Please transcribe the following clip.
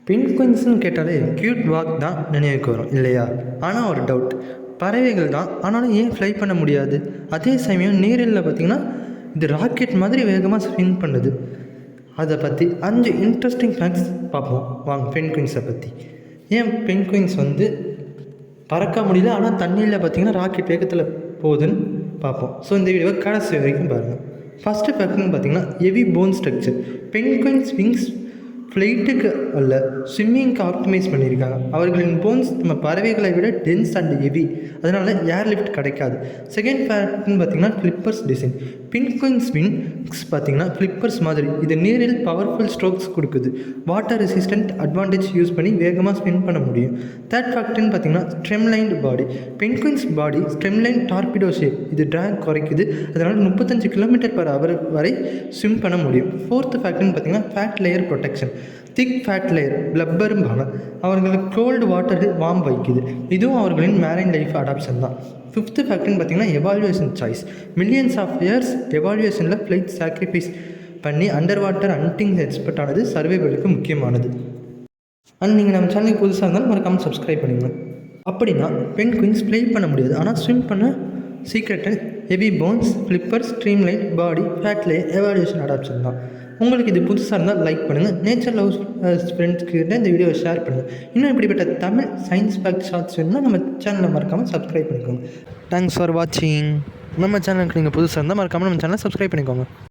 பென்குயின்ஸ்னு கேட்டாலே cute walk தான் நினைவுக்கு வரும் இல்லையா? ஆனால் ஒரு டவுட், பறவைகள் தான், ஆனாலும் ஏன் ஃப்ளை பண்ண முடியாது? அதே சமயம் நீரில் பார்த்திங்கன்னா இது ராக்கெட் மாதிரி வேகமாக ஸ்விம் பண்ணுது. அதை பற்றி 5 இன்ட்ரெஸ்டிங் ஃபேக்ட்ஸ் பார்ப்போம் வாங்க. பென்குயின்ஸை பற்றி, ஏன் பென்குயின்ஸ் பறக்க முடியல ஆனால் தண்ணியில் பார்த்திங்கன்னா ராக்கெட் வேகத்தில் போகுதுன்னு பார்ப்போம். ஸோ இந்த வீடியோவை கடைசி வரைக்கும் பாருங்கள். ஃபஸ்ட்டு ஃபேக்ட்னு பார்த்திங்கன்னா heavy bone structure. Penguins wings ஃப்ளைட்டுக்கு அல்ல, ஸ்விம்மிங்க்கு ஆப்டிமைஸ் பண்ணியிருக்காங்க. அவர்களின் போன்ஸ் நம்ம பறவைகளை விட டென்ஸ் அண்ட் ஹெவி, அதனால் ஏர் லிஃப்ட் கிடைக்காது. செகண்ட் ஃபேக்ட்னு பார்த்திங்கன்னா ஃப்ளிப்பர்ஸ் டிசைன். பென்குயின்ஸ் விங்ஸ் பார்த்திங்கன்னா ஃப்ளிப்பர்ஸ் மாதிரி, இது நீரில் பவர்ஃபுல் ஸ்ட்ரோக்ஸ் கொடுக்குது. வாட்டர் ரெசிஸ்டன்ட் அட்வான்டேஜ் யூஸ் பண்ணி வேகமாக ஸ்விம் பண்ண முடியும். தேர்ட் ஃபேக்ட்னு பார்த்திங்கன்னா ஸ்ட்ரெம்லைன்டு பாடி. பென்குயின்ஸ் பாடி ஸ்ட்ரெம்லைன் டார்பிடோ ஷேப், இது ட்ராக் குறைக்குது, அதனால் 35 km/h வரை ஸ்விம் பண்ண முடியும். ஃபோர்த் ஃபேக்ட்னு பார்த்திங்கன்னா fat layer protection. Thick fat layer பிளப்பரும்பாங்க, அவர்களுக்கு கோல்டு வாட்டரில் வார்ம் வைக்குது. இதுவும் அவர்களின் மேரின் லைஃப் அடாப்ஷன் தான். ஃபிஃப்த்து ஃபேக்ட்னு பார்த்திங்கன்னா evolution choice. Millions of years எவால்யூவேஷனில் ஃப்ளைட் சாக்ரிஃபைஸ் பண்ணி அண்டர் வாட்டர் ஹண்டிங் எக்ஸ்பர்ட் ஆனது சர்வைவலுக்கு முக்கியமானது. அண்ட் நீங்கள் நம்ம சேனலுக்கு புதுசாக இருந்தாலும் மறக்காமல் சப்ஸ்கிரைப் பண்ணுங்கள். அப்படின்னா பென்குயின்ஸ் ஃப்ளை பண்ண முடியாது, ஆனால் ஸ்விம் பண்ண secret heavy bones, flippers, streamline body, fat layer, evolution adaption தான். உங்களுக்கு இது புதுசாக இருந்தால் லைக் பண்ணுங்கள். நேச்சர் லவ் ஃப்ரெண்ட்ஸ்கிட்ட இந்த வீடியோவை ஷேர் பண்ணுங்கள். இன்னும் இப்படிப்பட்ட தமிழ் சயின்ஸ் ஃபேக்ட் ஷார்ட்ஸ் வேணும்னா நம்ம சேனலை மறக்காமல் சப்ஸ்கிரைப் பண்ணிக்கோங்க. தேங்க்ஸ் ஃபார் வாட்சிங். நம்ம சேனலுக்கு நீங்கள் புதுசாக இருந்தால் மறக்காமல் நம்ம சேனலை சப்ஸ்கிரைப் பண்ணிக்கோங்க.